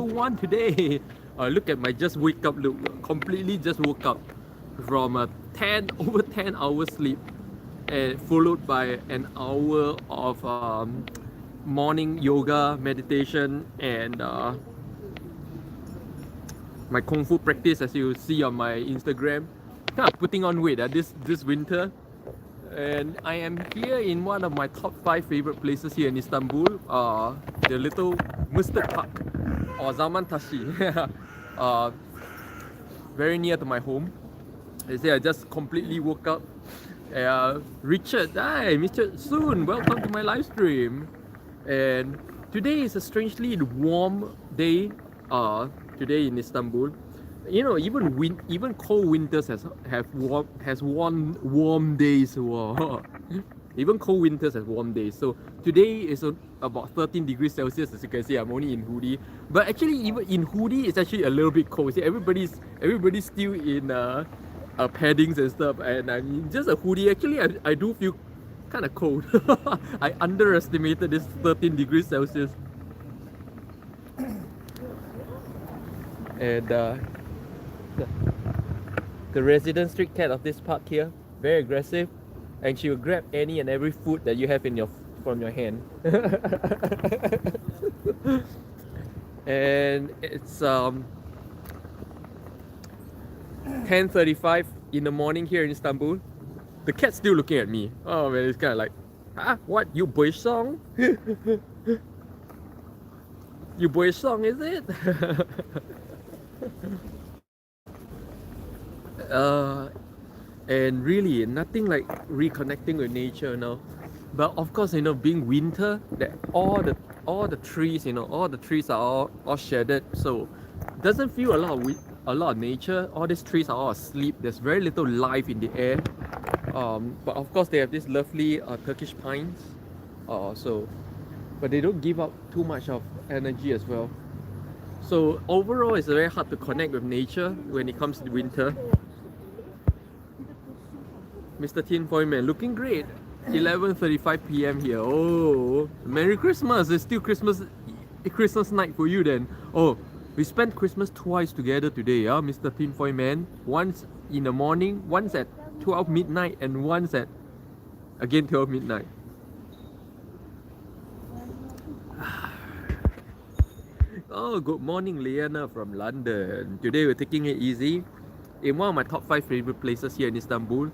one today. Look at my just wake up look. Completely just woke up from a 10 over 10 hours sleep, and followed by an hour of morning yoga, meditation, and my kung fu practice, as you see on my Instagram. Kind of putting on weight this winter. And I am here in one of my top 5 favorite places here in Istanbul, the little Mustard Park or Zaman Tashi, very near to my home. They say I just completely woke up. Richard, hi, Mr. Soon, welcome to my live stream. And today is a strangely warm day. Today in Istanbul, you know, even cold winters has warm days. Wow. Even cold winters has warm days. So today is about 13 degrees Celsius. As you can see, I'm only in hoodie. But actually, even in hoodie, it's actually a little bit cold. See, everybody's still in paddings and stuff, and I'm just a hoodie. Actually, I do feel kind of cold. I underestimated this 13 degrees Celsius. And the resident street cat of this park here, very aggressive, and she will grab any and every food that you have in from your hand. And it's 10:35 in the morning here in Istanbul. The cat's still looking at me. Oh man, it's kind of like, what, you boy song? You boy song, is it? And really nothing like reconnecting with nature now. But of course, you know, being winter, that all the trees, you know, all the trees are all shaded, so doesn't feel a lot of nature. All these trees are all asleep. There's very little life in the air. But of course, they have these lovely Turkish pines. But they don't give up too much of energy as well. So overall, it's very hard to connect with nature when it comes to winter. Mr. Tin Foil Man, looking great. 11:35 p.m. here. Oh, Merry Christmas! It's still Christmas night for you then. Oh, we spent Christmas twice together today, Mr. Tin Foil Man. Once in the morning, once at 12 midnight, and once at again 12 midnight. Oh, good morning, Liana from London. Today we're taking it easy in one of my top 5 favorite places here in Istanbul,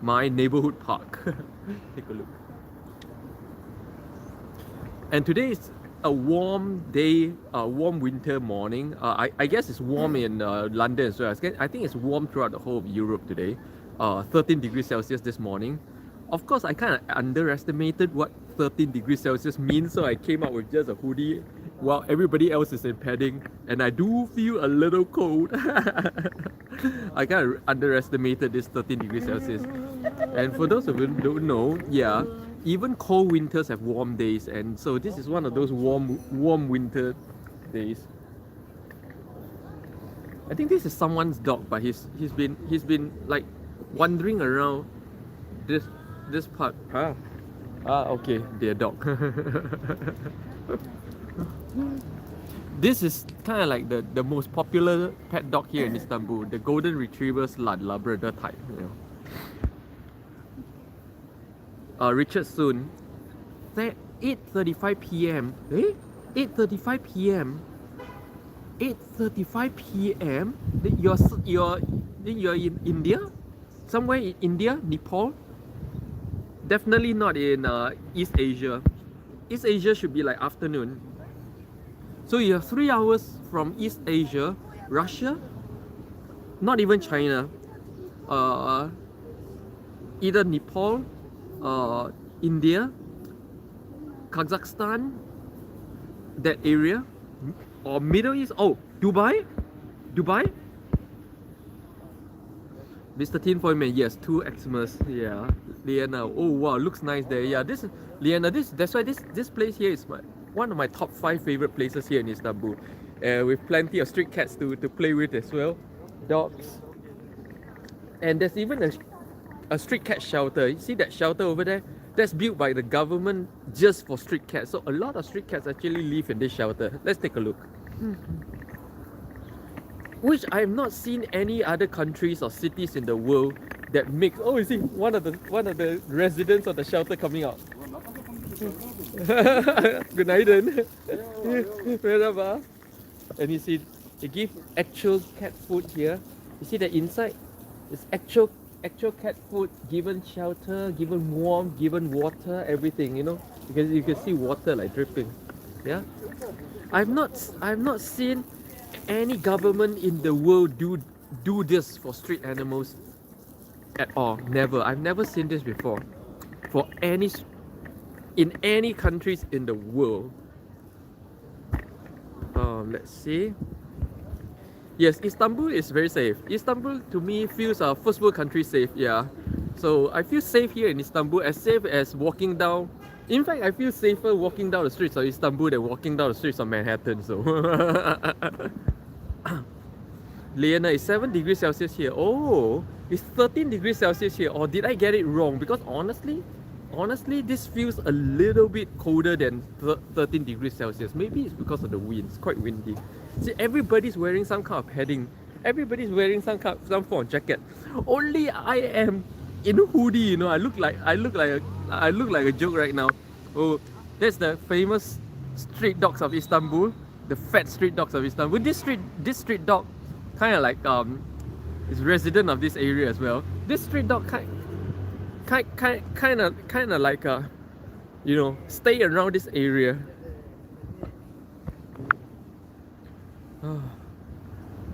my neighborhood park. Take a look. And today is a warm day, a warm winter morning. I guess it's warm in London as well. I think it's warm throughout the whole of Europe today. 13 degrees Celsius this morning. Of course, I kind of underestimated what 13 degrees Celsius means, so I came up with just a hoodie while everybody else is in padding, and I do feel a little cold. I kind of underestimated this 13 degrees Celsius. And for those of you who don't know, yeah, even cold winters have warm days, and so this is one of those warm winter days. I think this is someone's dog, but he's been like wandering around this part. Okay, their dog. This is kind of like the most popular pet dog here in Istanbul, the golden retriever / Labrador type. You know. Richard Soon, 8:35 p.m. 8:35 p.m. 8:35 p.m. You're in India, somewhere in India, Nepal. Definitely not in East Asia. East Asia should be like afternoon. So you're 3 hours from East Asia, Russia, not even China. Either Nepal, India, Kazakhstan, that area, or Middle East. Oh, Dubai. Mr. Tin Foil Man, yes, 2 Xmas. Yeah, Liana. Oh wow, looks nice there. Yeah, this Liana. That's why this place here is one of my top 5 favorite places here in Istanbul. With plenty of street cats to play with as well, dogs, and there's even a street cat shelter. You see that shelter over there? That's built by the government just for street cats. So a lot of street cats actually live in this shelter. Let's take a look. Which I have not seen any other countries or cities in the world that makes. Oh, you see one of the residents of the shelter coming out. Good night, then. Merhaba. And you see, they give actual cat food here. You see the inside? It's actual cat food, given shelter, given warmth, given water, everything. You know, because you can see water like dripping. Yeah. I've not seen any government in the world do this for street animals at all. Never. I've never seen this before. For in any countries in the world. Let's see. Yes, Istanbul is very safe. Istanbul to me feels a first world country safe. Yeah. So I feel safe here in Istanbul, as safe as walking down. In fact, I feel safer walking down the streets of Istanbul than walking down the streets of Manhattan. So, Liana is 7 degrees Celsius here. Oh, it's 13 degrees Celsius here. Or did I get it wrong? Because honestly, this feels a little bit colder than 13 degrees Celsius. Maybe it's because of the wind. It's quite windy. See, everybody's wearing some kind of padding. Everybody's wearing some form of jacket. Only I am in a hoodie. You know, I look like a joke right now. Oh, that's the famous street dogs of Istanbul. The fat street dogs of Istanbul. This street dog kind of like is resident of this area as well. This street dog kind of like you know, stay around this area.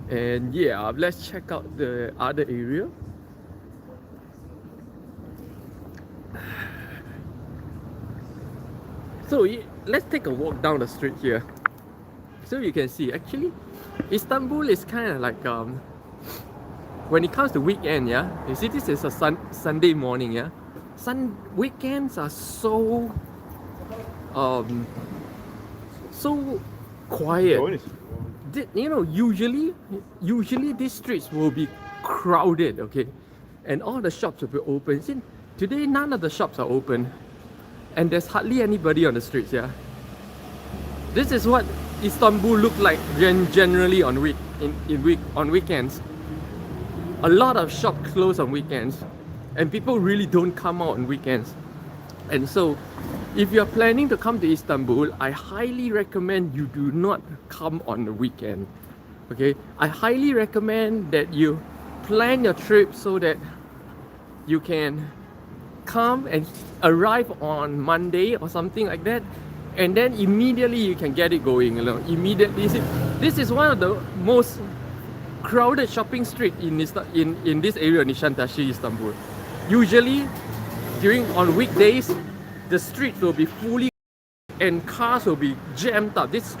And yeah, let's check out the other area. So let's take a walk down the street here. So you can see, actually, Istanbul is kind of like when it comes to weekend, yeah. You see, this is a Sunday morning, yeah. Weekends are so so quiet. You know, usually these streets will be crowded, okay, and all the shops will be open. See, today none of the shops are open, and there's hardly anybody on the streets. Yeah, this is what Istanbul look like generally on weekends. A lot of shops close on weekends, and people really don't come out on weekends. And so, if you're planning to come to Istanbul, I highly recommend you do not come on the weekend. Okay, I highly recommend that you plan your trip so that you can come and arrive on Monday or something like that, and then immediately you can get it going. You know, immediately. This is one of the most crowded shopping street in this area, Nişantaşı, Istanbul. Usually, on weekdays, the streets will be fully and cars will be jammed up. This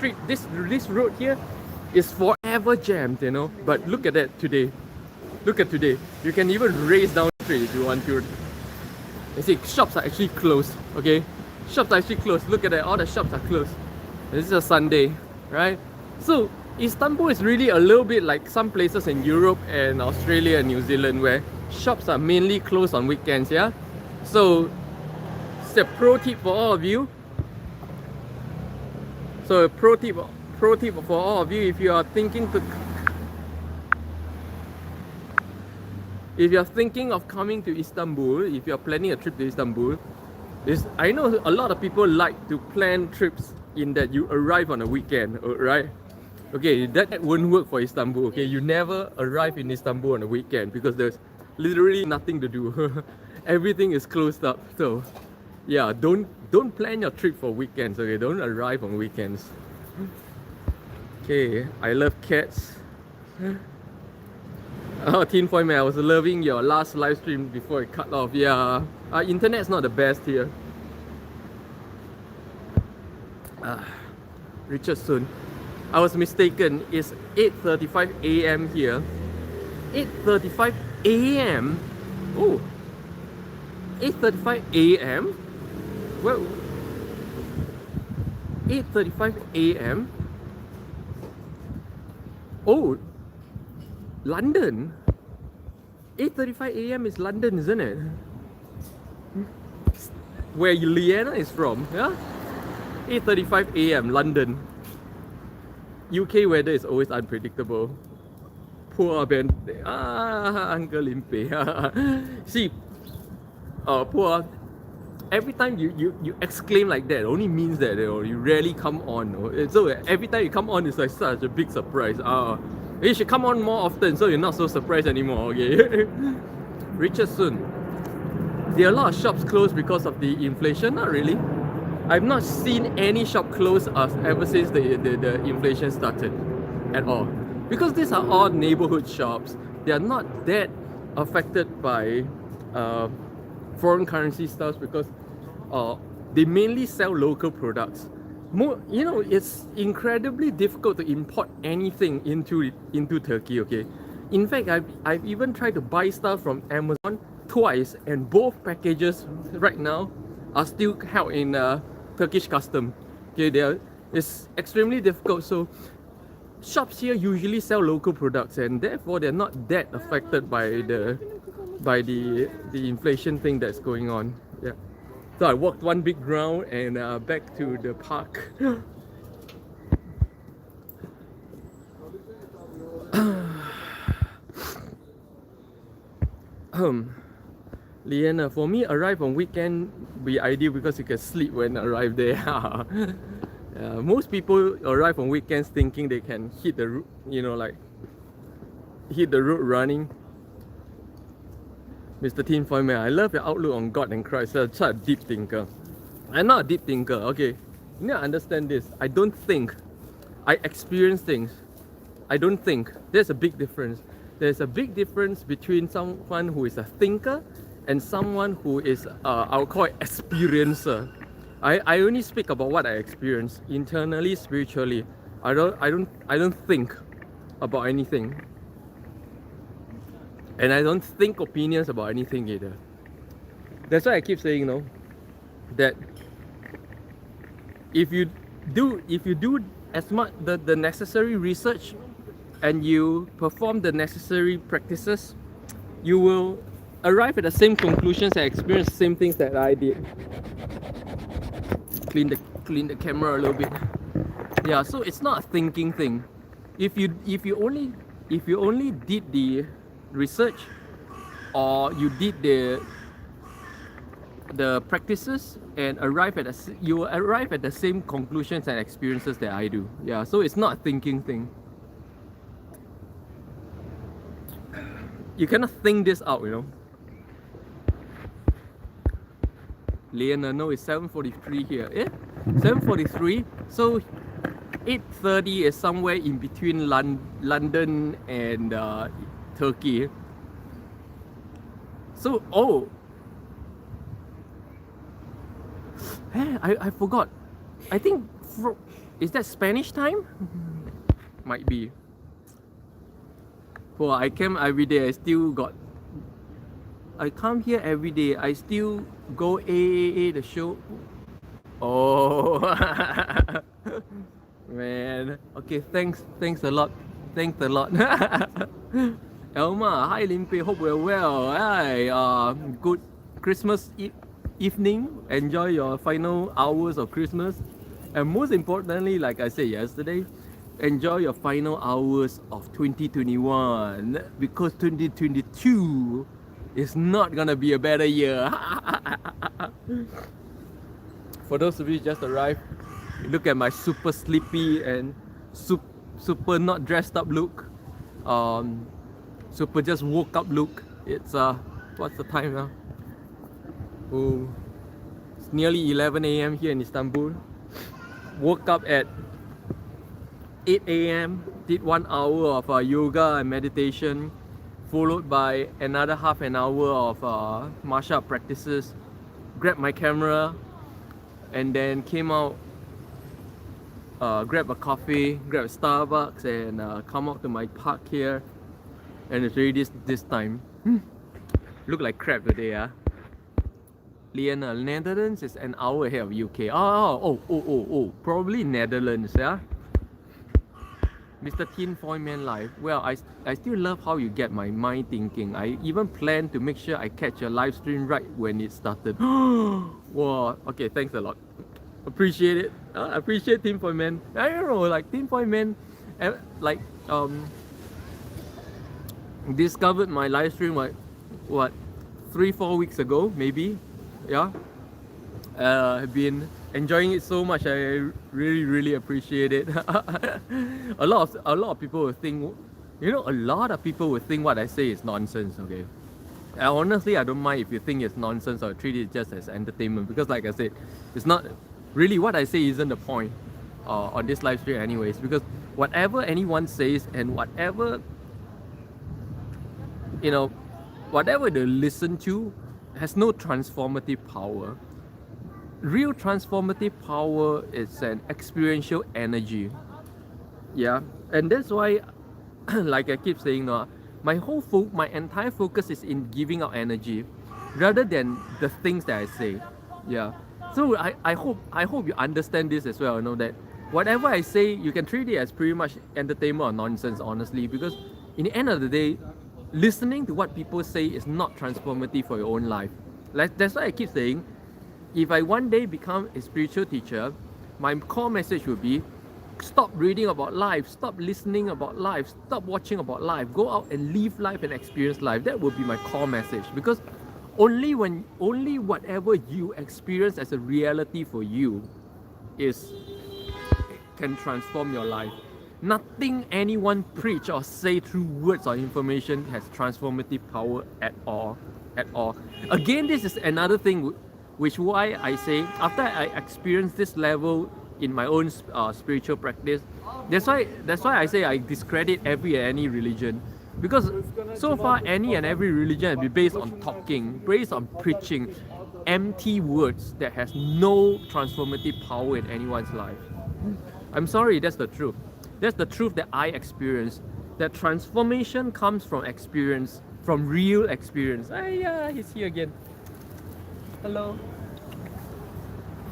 road here is forever jammed, you know. But look at that today. Look at today. You can even race down the street if you want to. You see, shops are actually closed. Okay, shops are actually closed. Look at that. All the shops are closed. This is a Sunday, right? So Istanbul is really a little bit like some places in Europe and Australia and New Zealand where shops are mainly closed on weekends. Yeah. So it's a pro tip for all of you. So a pro tip for all of you, if you are thinking of coming to Istanbul, if you are planning a trip to Istanbul, I know a lot of people like to plan trips in that you arrive on a weekend, right? Okay, that won't work for Istanbul. Okay, you never arrive in Istanbul on a weekend because there's literally nothing to do. Everything is closed up. So yeah, don't plan your trip for weekends. Okay, don't arrive on weekends. Okay, I love cats. Oh, Tinfoil Man, I was loving your last live stream before it cut off. Yeah, internet's not the best here. Richard Sun, I was mistaken. It's 8:35 a.m. here. 8:35 a.m. Oh, 8:35 a.m. Well, 8:35 a.m. Oh, London. 8:35 a.m. is London, isn't it? Where Liana is from, yeah? 8:35 a.m. London. UK weather is always unpredictable. Poor Ben, Uncle Limpeh. See, poor. Every time you exclaim like that, it only means that you rarely come on. So every time you come on, it's like such a big surprise. You should come on more often so you're not so surprised anymore. Okay. Richard Soon. There are a lot of shops closed because of the inflation. Not really. I've not seen any shop close ever since the inflation started at all. Because these are all neighborhood shops. They are not that affected by foreign currency stuff because they mainly sell local products. It's incredibly difficult to import anything into Turkey. Okay, in fact, I've even tried to buy stuff from Amazon twice, and both packages right now are still held in Turkish custom. Okay, it's extremely difficult. So shops here usually sell local products, and therefore they're not that affected by the inflation thing that's going on. Yeah. So I walked one big round and back to the park. Liana, for me, arrive on weekend be ideal because you can sleep when arrive there. Most people arrive on weekends thinking they can hit the road, hit the road running. Mr. Tin Foy Man, I love your outlook on God and Christ. You're such a deep thinker. I'm not a deep thinker, okay? You need to understand this. I don't think. I experience things. I don't think. There's a big difference. There's a big difference between someone who is a thinker and someone who is, I'll call it experiencer. I only speak about what I experience internally, spiritually. I don't think about anything. And I don't think opinions about anything either. That's why I keep saying, that if you do as much the necessary research and you perform the necessary practices, you will arrive at the same conclusions and experience the same things that I did. Clean the camera a little bit. Yeah, so it's not a thinking thing. If you only did the research or you did the practices and you will arrive at the same conclusions and experiences that I do. Yeah, so it's not a thinking thing. You cannot think this out, Leona, no, it's 7:43 here. 7:43. So 8:30 is somewhere in between London and Turkey. So, I forgot. I think, is that Spanish time? Might be. Well, I came every day, I come here every day, I still go AAA the show. Oh, man. Okay, thanks a lot. Elma, hi Limpeh, hope we're well. Hi, good Christmas evening. Enjoy your final hours of Christmas. And most importantly, like I said yesterday, enjoy your final hours of 2021 because 2022 is not gonna be a better year. For those of you who just arrived, look at my super sleepy and super not dressed up look. Super just woke up look. It's what's the time now? Oh, it's nearly 11 a.m. here in Istanbul. Woke up at 8 a.m. did 1 hour of yoga and meditation, followed by another half an hour of martial art practices. Grabbed my camera and then came out, grab a coffee, grab a Starbucks, and come out to my park here. And it's already this time. Look like crap today, ah. Liana, Netherlands is an hour ahead of UK. Oh, probably Netherlands, yeah. Mr. Tin Foy Man Live. Well, I still love how you get my mind thinking. I even plan to make sure I catch your live stream right when it started. Wow. Okay, thanks a lot. Appreciate it. Appreciate Tin Foy Man. I don't know, like Tin Foy Man like discovered my live stream like what 3-4 weeks ago maybe, yeah. Have been enjoying it so much. I really appreciate it. a lot of people will think, you know, a lot of people will think what I say is nonsense. Okay, honestly, I don't mind if you think it's nonsense or treat it just as entertainment, because like I said, it's not really what I say isn't the point on this live stream anyways, because whatever anyone says and whatever, you know, whatever they listen to has no transformative power. Real transformative power is an experiential energy. Yeah, and that's why like I keep saying, no, my entire focus is in giving out energy rather than the things that I say. Yeah, so I hope you understand this as well, you know, that whatever I say you can treat it as pretty much entertainment or nonsense, honestly, because in the end of the day, listening to what people say is not transformative for your own life. Like, that's why I keep saying, if I one day become a spiritual teacher, my core message would be, stop reading about life, stop listening about life, stop watching about life, go out and live life and experience life. That would be my core message, because only whatever you experience as a reality for you can transform your life. Nothing anyone preach or say through words or information has transformative power at all. Again, this is another thing which why I say, after I experience this level in my own spiritual practice, that's why I say I discredit every and any religion, because so far any and every religion has been based on talking, based on preaching empty words that has no transformative power in anyone's life. I'm sorry, that's the truth. That's the truth that I experience. That transformation comes from experience, from real experience. Ah, yeah, he's here again. Hello.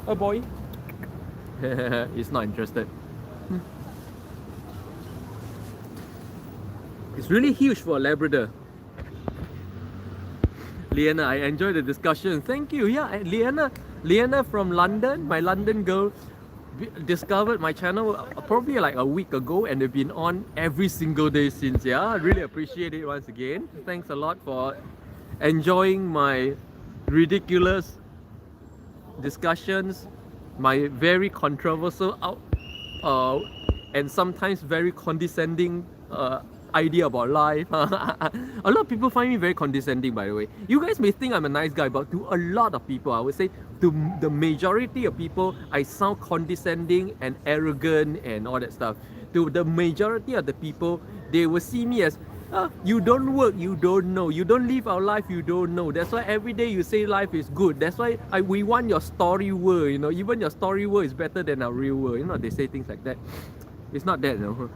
Oh boy. He's not interested. It's really huge for a Labrador. Liana, I enjoyed the discussion. Thank you. Yeah, Liana from London, my London girl, discovered my channel probably like a week ago, and they've been on every single day since. Yeah, I really appreciate it once again. Thanks a lot for enjoying my ridiculous discussions, my very controversial and sometimes very condescending idea about life. A lot of people find me very condescending, by the way. You guys may think I'm a nice guy, but to a lot of people, I would say to the majority of people, I sound condescending and arrogant and all that stuff. To the majority of the people, they will see me as, you don't work, you don't know, you don't live our life, you don't know. That's why every day you say life is good. That's why we want your story world, you know, even your story world is better than our real world. You know, they say things like that. It's not that, you know.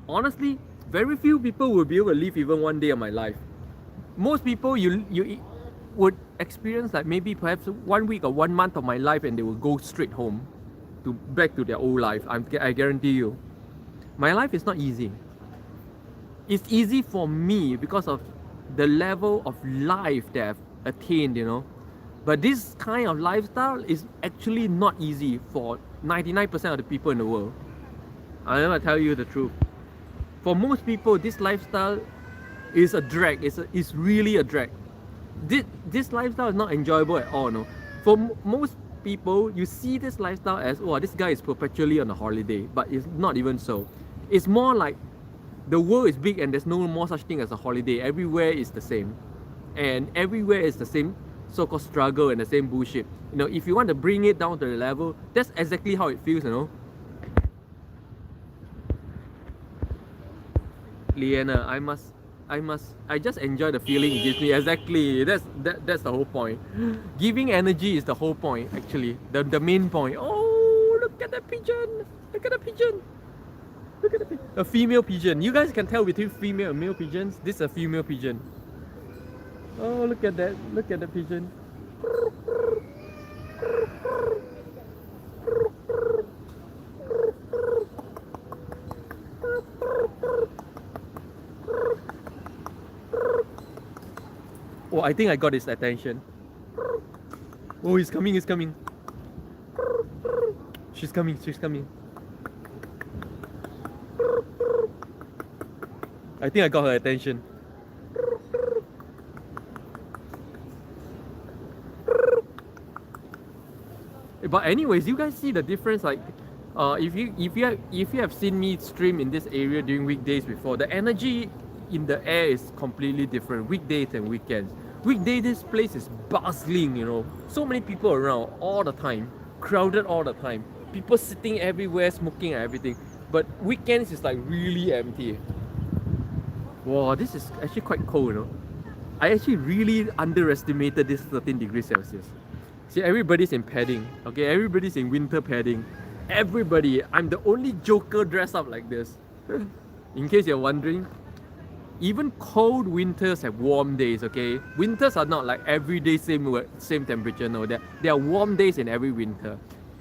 Honestly, very few people will be able to live even one day of my life. Most people you would experience like maybe perhaps 1 week or 1 month of my life, and they will go straight home back to their old life. I guarantee you. My life is not easy. It's easy for me because of the level of life that I've attained, you know. But this kind of lifestyle is actually not easy for 99% of the people in the world. I'll never tell you the truth. For most people, this lifestyle is a drag. It's really a drag. This lifestyle is not enjoyable at all, no. For most people, you see this lifestyle as, oh, this guy is perpetually on a holiday, but it's not even so. It's more like the world is big and there's no more such thing as a holiday. Everywhere is the same, and everywhere is the same so-called struggle and the same bullshit. You know, if you want to bring it down to the level, that's exactly how it feels, you know. Liana, I just enjoy the feeling it gives me. Exactly, that's the whole point. Giving energy is the whole point, actually, the main point. Oh, look at the pigeon! Look at the pigeon! Look at the pigeon! A female pigeon. You guys can tell between female and male pigeons. This is a female pigeon. Oh, look at that! Look at the pigeon. Oh, I think I got his attention. Oh, he's coming, he's coming. She's coming, she's coming. I think I got her attention. But anyways, you guys see the difference. Like, if you have seen me stream in this area during weekdays before, the energy in the air is completely different. Weekdays and weekends. Weekday, this place is bustling. You know, so many people around all the time, crowded all the time. People sitting everywhere, smoking and everything. But weekends is like really empty. Wow, this is actually quite cold. You know, I actually really underestimated this 13 degrees Celsius. See, everybody's in padding, okay? Everybody's in winter padding. Everybody, I'm the only joker dressed up like this. In case you're wondering, even cold winters have warm days, okay? Winters are not like every day same temperature, no. There are warm days in every winter.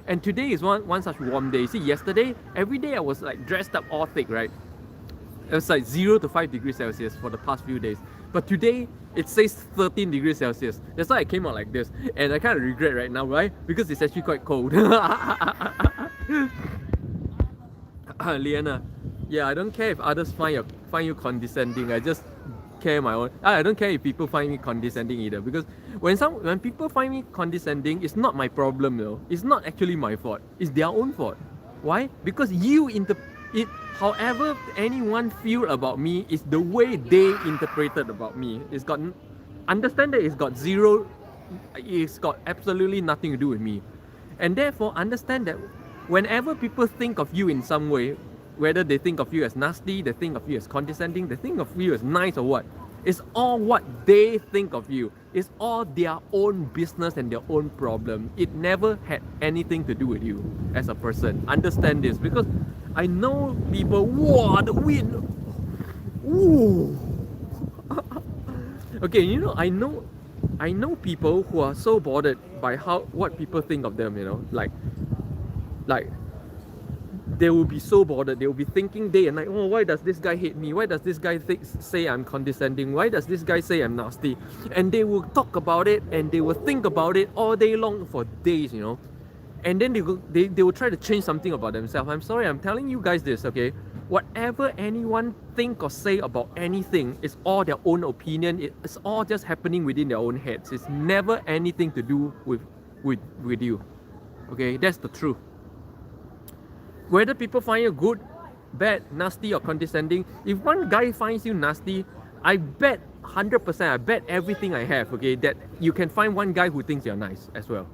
And today is one such warm day. See, yesterday, every day I was like dressed up all thick, right? It was like 0 to 5 degrees Celsius for the past few days. But today, it says 13 degrees Celsius. That's why I came out like this. And I kind of regret right now, right? Because it's actually quite cold. Liana, yeah, I don't care if others find you condescending. I just care my own. I don't care if people find me condescending either. Because when people find me condescending, it's not my problem though. It's not actually my fault. It's their own fault. Why? Because however anyone feel about me is the way they interpreted about me. Understand that it's got absolutely nothing to do with me. And therefore understand that whenever people think of you in some way, whether they think of you as nasty, they think of you as condescending, they think of you as nice or what, it's all what they think of you. It's all their own business and their own problem. It never had anything to do with you as a person. Understand this, because I know people, wow, the wind, ooh. Okay, you know, I know people who are so bothered by what people think of them, you know, like they will be so bothered. They will be thinking day and night, oh, why does this guy hate me? Why does this guy say I'm condescending? Why does this guy say I'm nasty? And they will talk about it and they will think about it all day long for days, you know. And then they will try to change something about themselves. I'm sorry, I'm telling you guys this, okay? Whatever anyone think or say about anything is all their own opinion. It's all just happening within their own heads. It's never anything to do with you. Okay, that's the truth. Whether people find you good, bad, nasty or condescending, if one guy finds you nasty, I bet 100%, I bet everything I have, okay, that you can find one guy who thinks you're nice as well.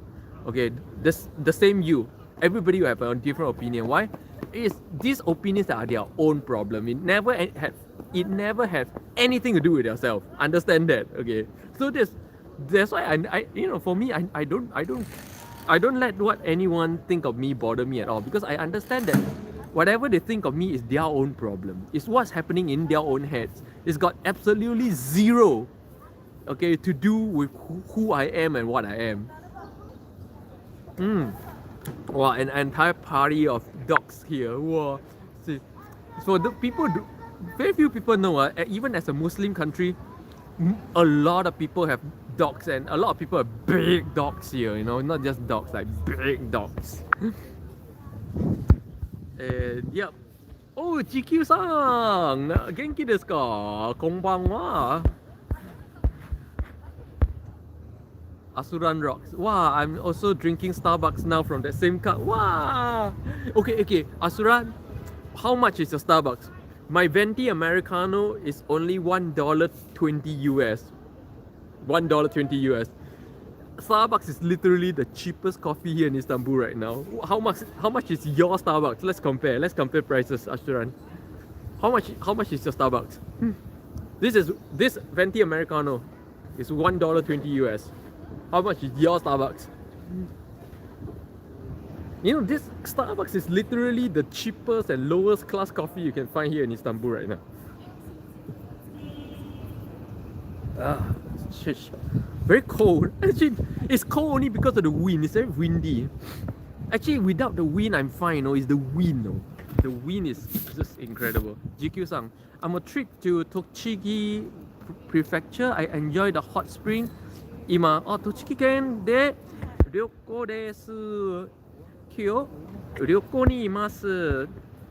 Okay, the same you. Everybody will have a different opinion. Why? These opinions are their own problem. It never had anything to do with yourself. Understand that, okay? So that's why I you know, for me, I don't let what anyone think of me bother me at all, because I understand that whatever they think of me is their own problem. It's what's happening in their own heads. It's got absolutely zero, okay, to do with who I am and what I am. Wow, an entire party of dogs here. Wow. See, so the people, very few people know. Even as a Muslim country, a lot of people have dogs, and a lot of people have big dogs here. You know, not just dogs, like big dogs. And yep. Oh, GQ-san, genki desu ka? Konbanwa. Asuran rocks. Wow, I'm also drinking Starbucks now from that same cup. Wow. Okay. Asuran, how much is your Starbucks? My venti Americano is only $1.20 US. $1.20 US. Starbucks is literally the cheapest coffee here in Istanbul right now. How much is your Starbucks? Let's compare prices, Asuran. How much is your Starbucks? This venti Americano is $1.20 US. How much is your Starbucks? You know, this Starbucks is literally the cheapest and lowest class coffee you can find here in Istanbul right now. Shish. Very cold. Actually, it's cold only because of the wind. It's very windy. Actually, without the wind, I'm fine. No, it's the wind. No, the wind is just incredible. GQ-san, I'm a trip to Tochigi Prefecture. I enjoy the hot spring. 今、栃木県で旅行です。今日旅行にいます。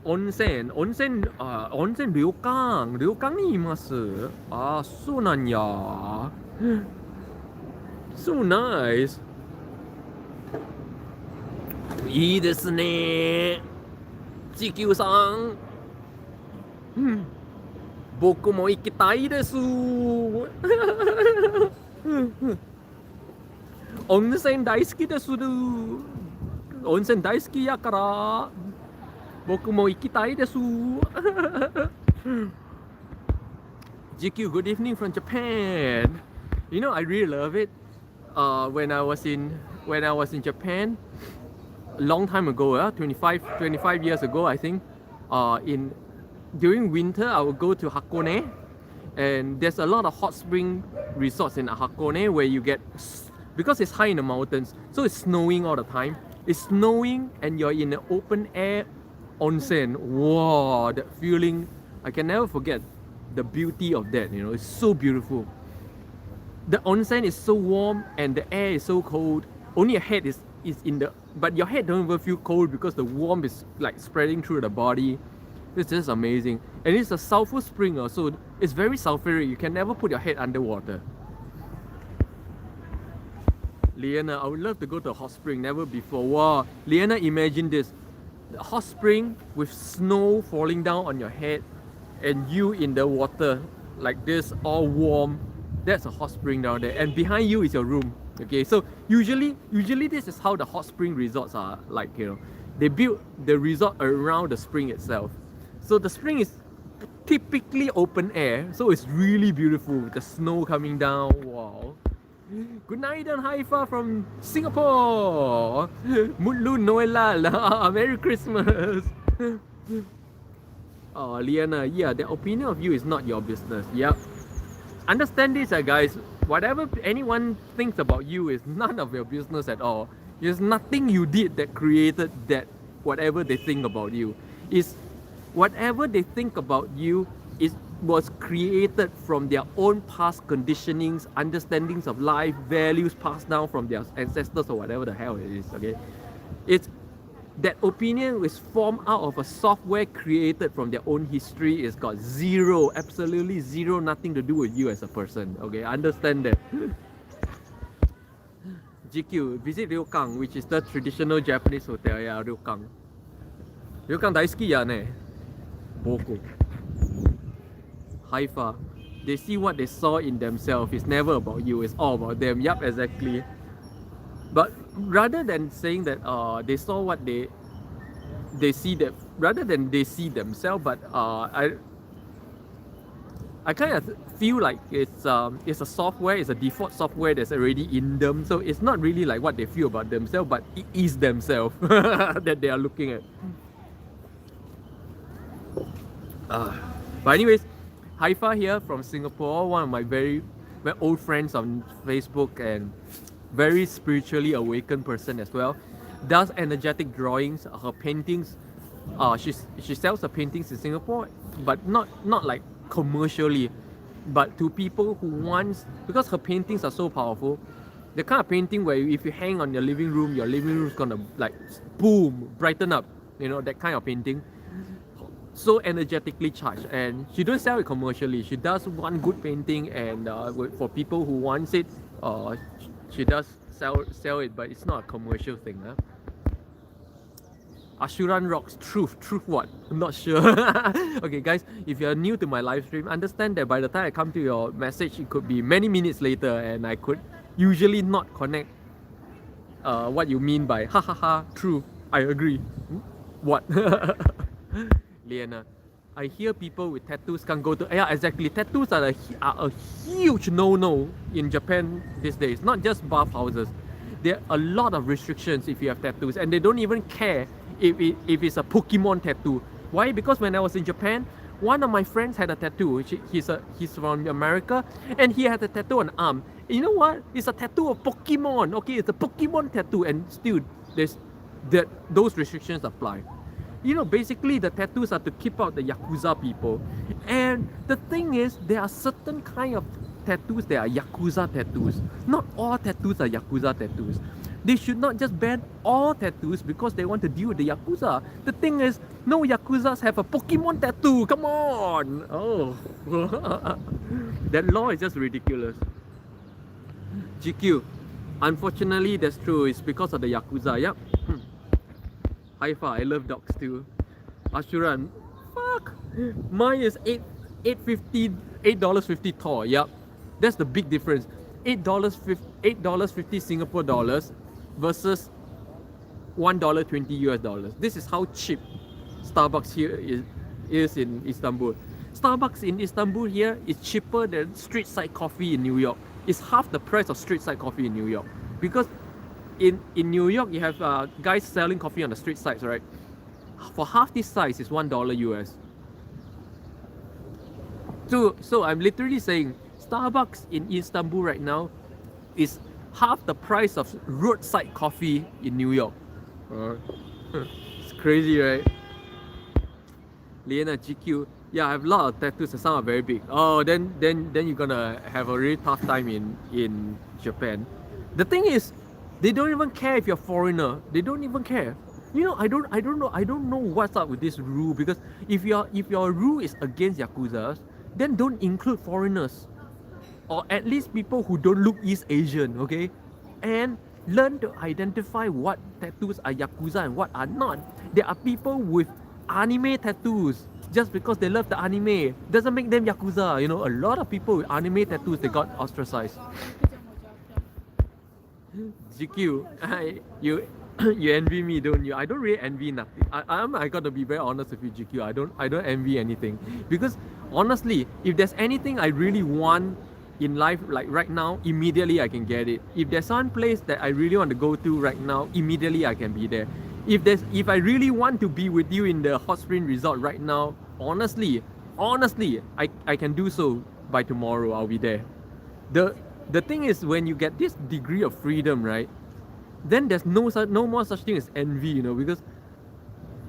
温泉旅館にいます。あ、そうなんや。So nice. いいですね。地球さん。僕も行きたいです。温泉大好きです。温泉大好きやから。僕も行きたいです。GQ, good evening from Japan. You know, I really love it. When I was in Japan, a long time ago, 25 years ago, I think. During winter, I would go to Hakone, and there's a lot of hot spring resorts in Hakone where you get, because it's high in the mountains, so it's snowing all the time. It's snowing, and you're in an open air onsen. Wow, that feeling, I can never forget the beauty of that. You know, it's so beautiful. The onsen is so warm and the air is so cold. Only your head is in the, but your head don't even feel cold because the warmth is like spreading through the body. It's just amazing. And it's a sulfur spring, so it's very sulfuric. You can never put your head underwater. Liana, I would love to go to a hot spring, never before. Wow, Liana, imagine this. The hot spring with snow falling down on your head and you in the water like this, all warm. That's a hot spring down there, and behind you is your room. Okay, so usually this is how the hot spring resorts are like. You know, they build the resort around the spring itself. So the spring is typically open air, so it's really beautiful with the snow coming down. Wow. Good night and Haifa from Singapore. Mutlu Noelal. Merry Christmas. Oh, Liana, yeah, the opinion of you is not your business. Yep. Understand this, guys. Whatever anyone thinks about you is none of your business at all. There's nothing you did that created that. Whatever they think about you is, whatever they think about you was created from their own past conditionings, understandings of life, values passed down from their ancestors or whatever the hell it is. Okay, it's that opinion is formed out of a software created from their own history. It's got zero, absolutely zero, nothing to do with you as a person. Okay, understand that. GQ, visit Ryokang, which is the traditional Japanese hotel. Yeah, Ryokang. Ryokang 大好きやね。Boko. Haifa. They see what they saw in themselves. It's never about you. It's all about them. Yup, exactly. But rather than saying that they saw what they see, that rather than they see themselves, but I kind of feel like it's a software, it's a default software that's already in them. So it's not really like what they feel about themselves, but it is themselves that they are looking at. But anyways, Haifa here from Singapore, one of my very old friends on Facebook and very spiritually awakened person as well, does energetic drawings. Her paintings, she sells her paintings in Singapore, but not like commercially, but to people who wants, because her paintings are so powerful. The kind of painting where if you hang on your living room is gonna like boom, brighten up, you know, that kind of painting. So energetically charged, and she don't sell it commercially. She does one good painting, and for people who wants it, she does sell it, but it's not a commercial thing. Huh? Ashuran rocks. Truth what? I'm not sure. Okay, guys, if you're new to my live stream, understand that by the time I come to your message, it could be many minutes later, and I could usually not connect what you mean by hahahha. True, I agree. What? Liana, I hear people with tattoos can't go to. Yeah, exactly. Tattoos are a huge no-no in Japan these days. Not just bathhouses. There are a lot of restrictions if you have tattoos, and they don't even care if it's a Pokemon tattoo. Why? Because when I was in Japan, one of my friends had a tattoo. He's from America, and he had a tattoo on the arm. You know what? It's a tattoo of Pokemon. Okay, it's a Pokemon tattoo, and still those restrictions apply. You know, basically the tattoos are to keep out the Yakuza people. And the thing is, there are certain kind of tattoos that are Yakuza tattoos. Not all tattoos are Yakuza tattoos. They should not just ban all tattoos because they want to deal with the Yakuza. The thing is, no Yakuzas have a Pokemon tattoo. Come on! Oh. That law is just ridiculous. GQ. Unfortunately, that's true. It's because of the Yakuza. Yep. Haifa, I love dogs too. Ashuran. Fuck. Mine is $8.50 Thor. Yep. That's the big difference. $8.50 Singapore dollars versus $1.20 US dollars. This is how cheap Starbucks here is in Istanbul. Starbucks in Istanbul here is cheaper than street side coffee in New York. It's half the price of street side coffee in New York. Because in New York you have guys selling coffee on the street sides, right? For half this size is $1 US. So I'm literally saying Starbucks in Istanbul right now is half the price of roadside coffee in New York. It's crazy, right? Liana GQ. Yeah, I have a lot of tattoos and some are very big. Oh, then you're gonna have a really tough time in Japan. The thing is, they don't even care if you're a foreigner. They don't even care. You know, I don't know what's up with this rule, because if your rule is against Yakuzas, then don't include foreigners. Or at least people who don't look East Asian, okay? And learn to identify what tattoos are Yakuza and what are not. There are people with anime tattoos. Just because they love the anime doesn't make them Yakuza. You know, a lot of people with anime tattoos, they got ostracized. GQ, you envy me, don't you? I don't really envy nothing. I gotta be very honest with you, GQ. I don't envy anything, because honestly, if there's anything I really want in life, like right now, immediately I can get it. If there's some place that I really want to go to right now, immediately I can be there. If I really want to be with you in the hot spring resort right now, honestly, I can do so by tomorrow. I'll be there. The thing is, when you get this degree of freedom, right, then there's no more such thing as envy, you know, because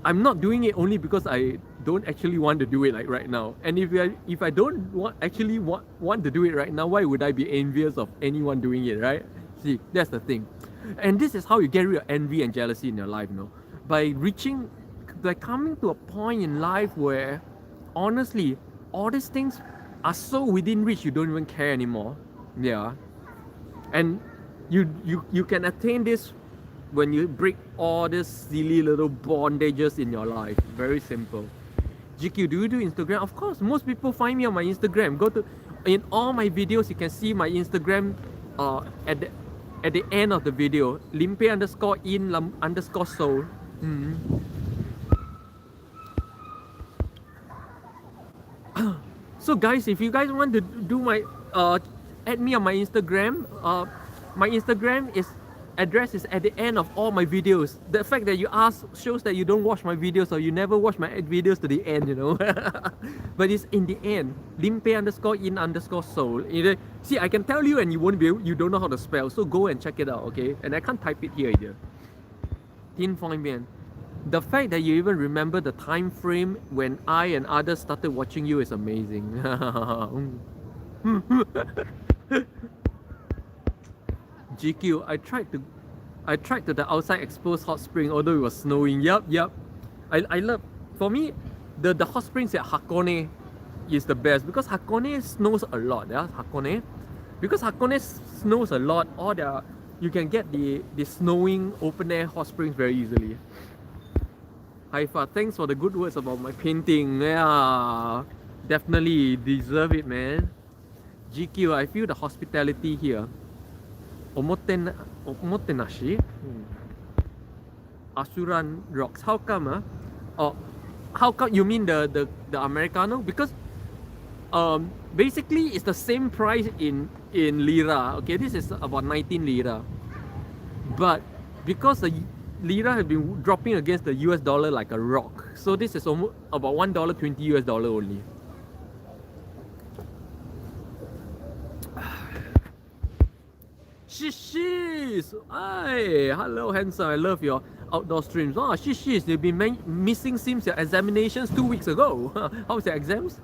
I'm not doing it only because I don't actually want to do it like right now. And if I don't want to do it right now, why would I be envious of anyone doing it, right? See, that's the thing. And this is how you get rid of envy and jealousy in your life, you know, by coming to a point in life where, honestly, all these things are so within reach, you don't even care anymore. Yeah. And you can attain this when you break all these silly little bondages in your life. Very simple. GQ, do you do Instagram? Of course, most people find me on my Instagram. In all my videos, you can see my Instagram at the end of the video. Limpeh _ Seoul. So guys, if you guys want to do my add me on my Instagram. My Instagram address is at the end of all my videos. The fact that you ask shows that you don't watch my videos, or you never watch my videos to the end, you know. But it's in the end. Limpeh _ Seoul. See, I can tell you and you don't know how to spell, so go and check it out, okay? And I can't type it here either. Tin Foil Man. The fact that you even remember the time frame when I and others started watching you is amazing. GQ, I tried to the outside exposed hot spring, although it was snowing. Yep. I love, for me, the hot springs at Hakone is the best, because Hakone snows a lot. Yeah, Hakone. Because Hakone snows a lot, you can get the snowing open air hot springs very easily. Haifa, thanks for the good words about my painting. Yeah, definitely deserve it, man. GQ, I feel the hospitality here. Omotenashi. Asuran rocks. How come? How come you mean the Americano? Because basically it's the same price in lira. Okay, this is about 19 lira. But because the lira has been dropping against the US dollar like a rock, so this is almost about $1.20 US dollar only. Shishis! Hi! Hello, handsome. I love your outdoor streams. Oh, shishis, you've been missing since your examinations 2 weeks ago. How's your exams?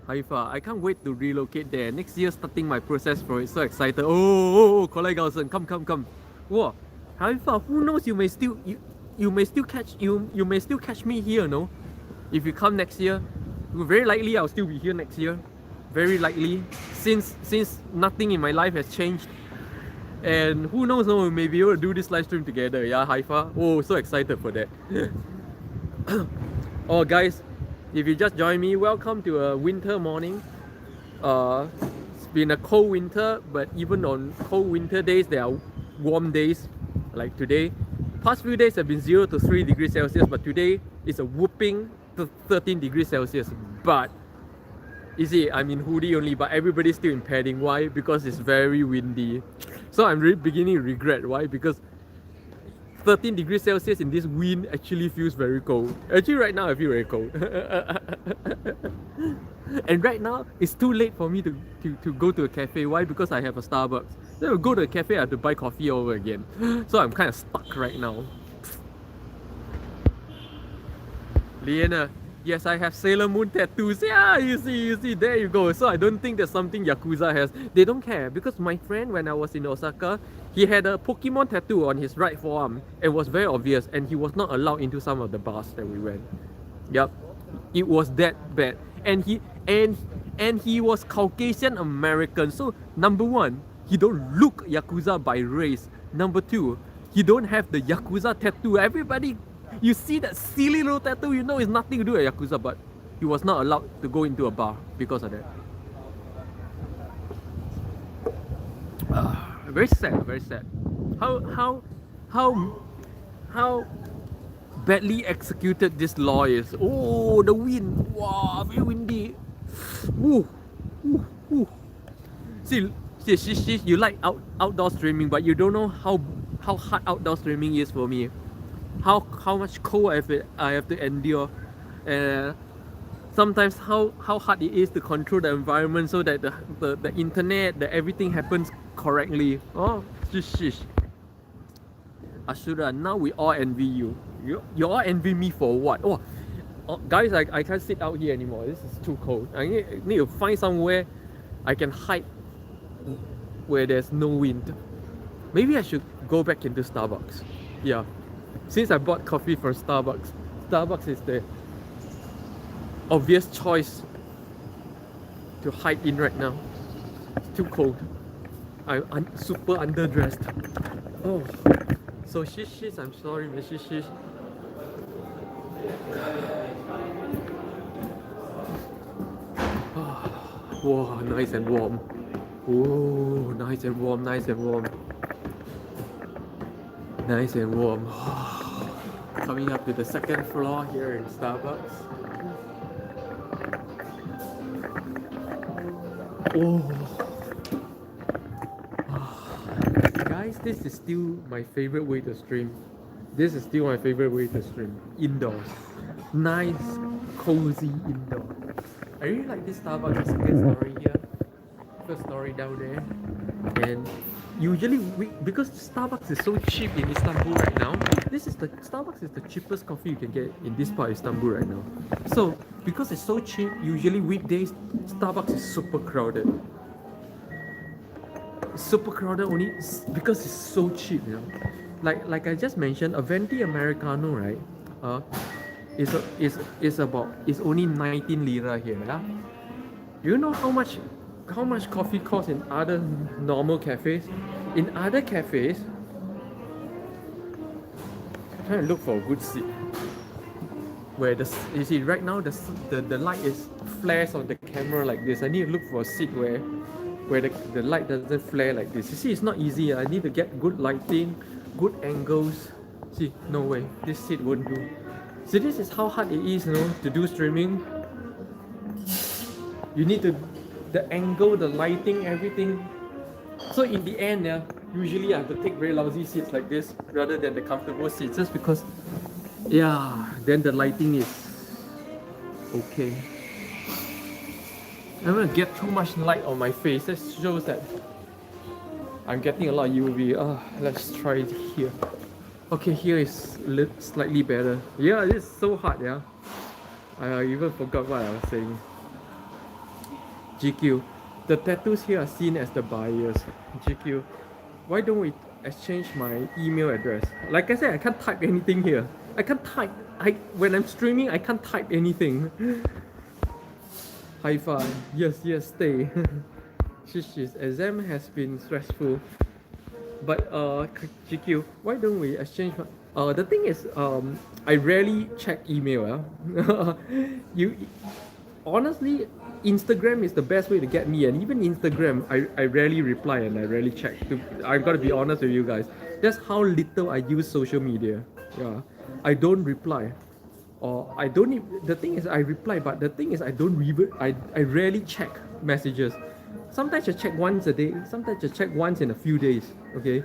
Haifa. I can't wait to relocate there. Next year, starting my process for it. So excited. Oh, Colleague Galson, come. Whoa, Haifa. Who knows? You may still catch me here. No, if you come next year, very likely I'll still be here next year. Very likely, since nothing in my life has changed. And who knows, no, we may be able to do this live stream together. Yeah, Haifa. Oh, so excited for that. Oh, guys, if you just joined me, welcome to a winter morning. It's been a cold winter, but even on cold winter days, there are warm days, like today. Past few days have been 0 to 3 degrees Celsius, but today is a whooping 13 degrees Celsius. But you see, I'm in hoodie only, but everybody's still in padding. Why? Because it's very windy. So I'm really beginning to regret. Why? Because 13 degrees Celsius in this wind actually feels very cold. Actually, right now I feel very cold. And right now, it's too late for me to go to a cafe. Why? Because I have a Starbucks. Then I'll go to a cafe, I have to buy coffee over again. So I'm kind of stuck right now. Liana, yes, I have Sailor Moon tattoos. Yeah, you see, there you go. So I don't think that's something Yakuza has. They don't care because my friend, when I was in Osaka, he had a Pokemon tattoo on his right forearm and was very obvious, and he was not allowed into some of the bars that we went. Yup, it was that bad. And he was Caucasian American. So number one, he don't look Yakuza by race. Number two, he don't have the Yakuza tattoo. Everybody, you see that silly little tattoo, you know it's nothing to do with Yakuza, but he was not allowed to go into a bar because of that. Very sad, very sad. How badly executed this law is. Oh, the wind. Wow, very windy. Ooh, ooh, ooh. See, you like outdoor streaming, but you don't know how hard outdoor streaming is for me. How much cold I have to endure. Sometimes how hard it is to control the environment so that the internet, that everything happens correctly. Oh, shish. Ashura, now we all envy you. You all envy me for what? Oh, guys, I can't sit out here anymore. This is too cold. I need to find somewhere I can hide where there's no wind. Maybe I should go back into Starbucks. Yeah. Since I bought coffee from Starbucks, Starbucks is the obvious choice to hide in right now. It's too cold. I'm super underdressed. Oh, so shish, I'm sorry, man, shish. Wow, nice and warm. Oh, nice and warm. Nice and warm. Coming up to the second floor here in Starbucks. Guys, this is still my favorite way to stream. Indoors. Nice, cozy indoor. I really like this Starbucks, the second story here. First story down there. And usually, because Starbucks is so cheap in Istanbul right now, Starbucks is the cheapest coffee you can get in this part of Istanbul right now. So, because it's so cheap, usually weekdays, Starbucks is super crowded. Super crowded only because it's so cheap, you know. Like I just mentioned, a venti americano, right? Is only 19 lira here, yeah. Do you know how much coffee costs in other normal cafes? In other cafes, I'm trying to look for a good seat where you see right now the light is flares on the camera like this. I need to look for a seat where the light doesn't flare like this. You see, it's not easy. I need to get good lighting, good angles. See, no way, this seat won't do. So this is how hard it is, you know, to do streaming. You need to the angle, the lighting, everything. So in the end, yeah, usually I have to take very lousy seats like this rather than the comfortable seats, just because, yeah, then the lighting is okay. I'm gonna get too much light on my face. That shows that I'm getting a lot of UV. Let's try it here. Okay, here is slightly better. Yeah, it's so hot, yeah. I even forgot what I was saying. GQ, the tattoos here are seen as the buyers. GQ, why don't we exchange my email address? Like I said, I can't type anything here. I can't type. When I'm streaming, I can't type anything. High five. Yes, stay. Shish's exam has been stressful. But GQ, why don't we exchange? The thing is, I rarely check email. You honestly, Instagram is the best way to get me, and even Instagram, I rarely reply and I rarely check. I've got to be honest with you guys. That's how little I use social media. Yeah, I don't reply, or I don't. The thing is, I reply, but the thing is, I don't I rarely check messages. Sometimes I check once a day. Sometimes I check once in a few days. Okay,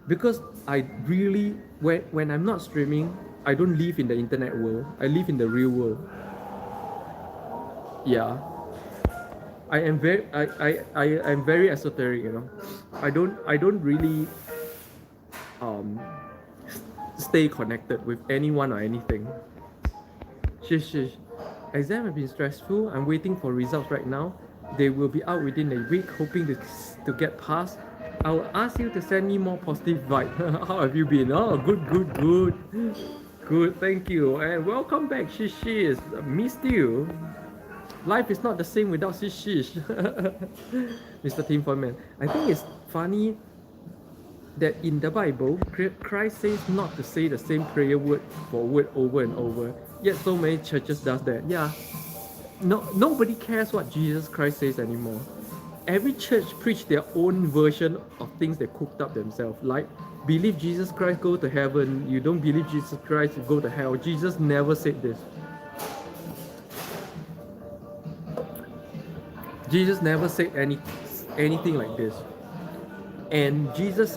because I really when I'm not streaming, I don't live in the internet world. I live in the real world. Yeah, I am very esoteric, you know. I don't really stay connected with anyone or anything. Shish. Exam have been stressful. I'm waiting for results right now. They will be out within a week, hoping to get passed. I will ask you to send me more positive vibe. How have you been? Oh, good. Thank you, and welcome back, Shish. Missed you. Life is not the same without Shish. Mr. Tim Foreman. I think it's funny that in the Bible, Christ says not to say the same prayer word for word over and over. Yet so many churches does that. Yeah. Nobody cares what Jesus Christ says anymore. Every church preach their own version of things they cooked up themselves. Like, believe Jesus Christ, go to heaven. You don't believe Jesus Christ, go to hell. Jesus never said this. Jesus never said anything like this. And Jesus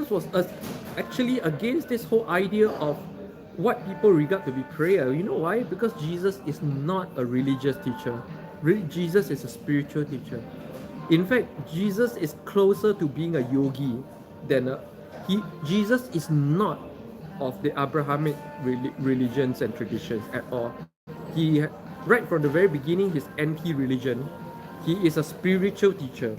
was actually against this whole idea of what people regard to be prayer. You know why? Because Jesus is not a religious teacher. Jesus is a spiritual teacher. In fact, Jesus is closer to being a yogi than Jesus is not of the Abrahamic religions and traditions at all. Right from the very beginning, he's anti-religion. He is a spiritual teacher,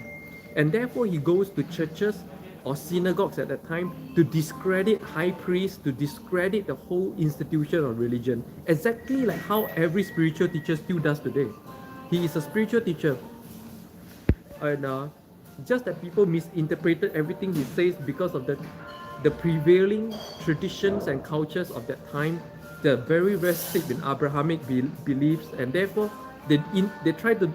and therefore he goes to churches or synagogues at that time to discredit high priests, to discredit the whole institution of religion, exactly like how every spiritual teacher still does today. He is a spiritual teacher, and just that people misinterpreted everything he says because of the prevailing traditions and cultures of that time. They're very steeped in Abrahamic beliefs, and therefore they try to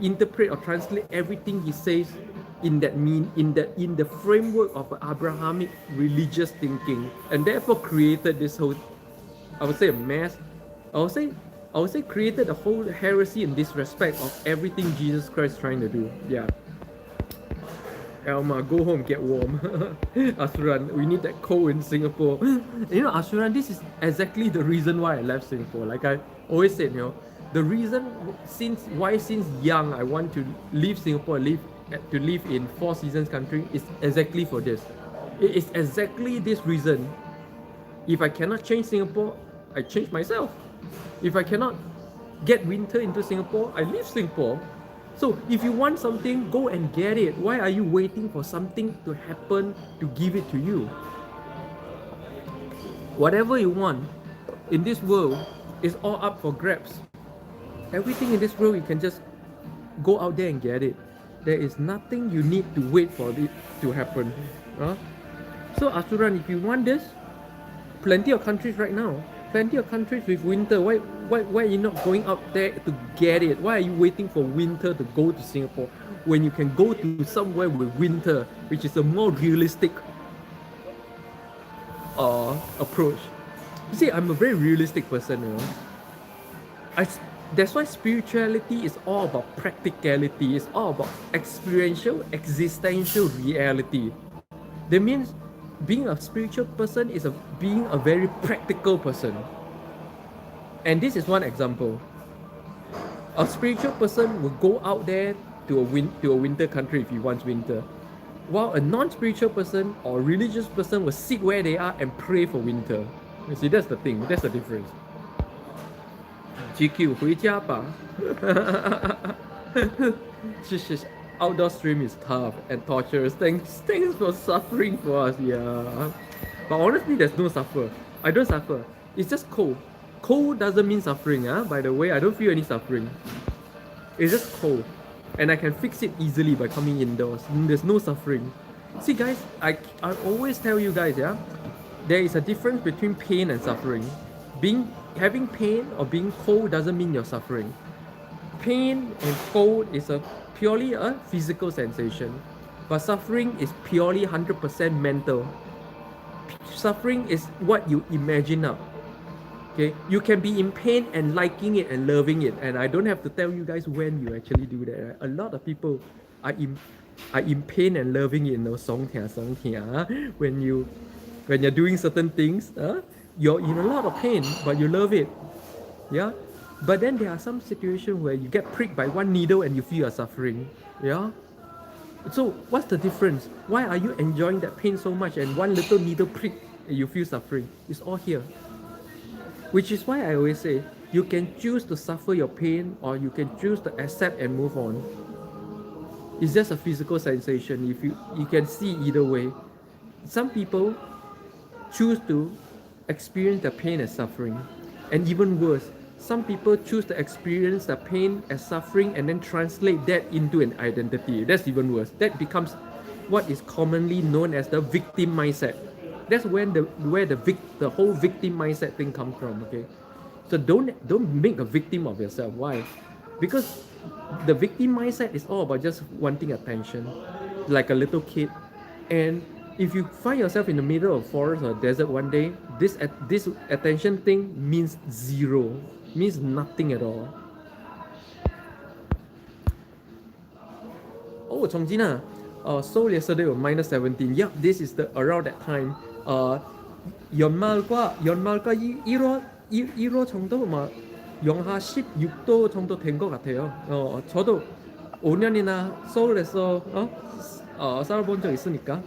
interpret or translate everything he says in the framework of Abrahamic religious thinking, and therefore created this whole, I would say, a mess. I would say created a whole heresy and disrespect of everything Jesus Christ is trying to do. Yeah. Elma, go home, get warm. Asuran, we need that cold in Singapore. You know, Asuran, this is exactly the reason why I left Singapore. Like I always said, you know, the reason since young I want to leave Singapore, to live in Four Seasons country is exactly for this. It is exactly this reason. If I cannot change Singapore, I change myself. If I cannot get winter into Singapore, I leave Singapore. So if you want something, go and get it. Why are you waiting for something to happen to give it to you? Whatever you want in this world is all up for grabs. Everything in this world, you can just go out there and get it. There is nothing you need to wait for it to happen. So Asuran, if you want this, plenty of countries right now. Plenty of countries with winter. Why are you not going out there to get it? Why are you waiting for winter to go to Singapore when you can go to somewhere with winter, which is a more realistic approach? You see, I'm a very realistic person, you know. That's why spirituality is all about practicality. It's all about experiential, existential reality. That means being a spiritual person is being a very practical person. And this is one example. A spiritual person will go out there to a winter country if he wants winter, while a non-spiritual person or religious person will sit where they are and pray for winter. You see, that's the thing. That's the difference. GQ 回家吧 outdoor stream is tough and torturous. Thanks for suffering for us. Yeah. But honestly, there's no suffer. I don't suffer. It's just cold. Cold doesn't mean suffering. By the way, I don't feel any suffering. It's just cold. And I can fix it easily by coming indoors. There's no suffering. See guys, I always tell you guys, there is a difference between pain and suffering. Having pain or being cold doesn't mean you're suffering. Pain and cold is purely a physical sensation, but suffering is purely 100% mental. Suffering is what you imagine now. Okay, you can be in pain and liking it and loving it, and I don't have to tell you guys when you actually do that. Right? A lot of people are in pain and loving it. When you're doing certain things, you're in a lot of pain, but you love it. Yeah. But then there are some situations where you get pricked by one needle and you feel you're suffering. Yeah. So what's the difference? Why are you enjoying that pain so much and one little needle prick and you feel suffering? It's all here. Which is why I always say you can choose to suffer your pain or you can choose to accept and move on. It's just a physical sensation. If you can see either way. Some people choose to experience the pain as suffering, and even worse, some people choose to experience the pain as suffering and then translate that into an identity. That's even worse. That becomes what is commonly known as the victim mindset. That's where the whole victim mindset thing comes from. Okay, so don't make a victim of yourself. Why? Because the victim mindset is all about just wanting attention, like a little kid. And if you find yourself in the middle of forest or desert one day, this attention thing means zero, means nothing at all. Oh, Chongjin, Seoul yesterday was minus 17. Yeah, this is around that time. 연말과 1월 정도 막 영하 16도 정도 된 것 같아요. 저도 5년이나 서울에서 살아본 적 있으니까.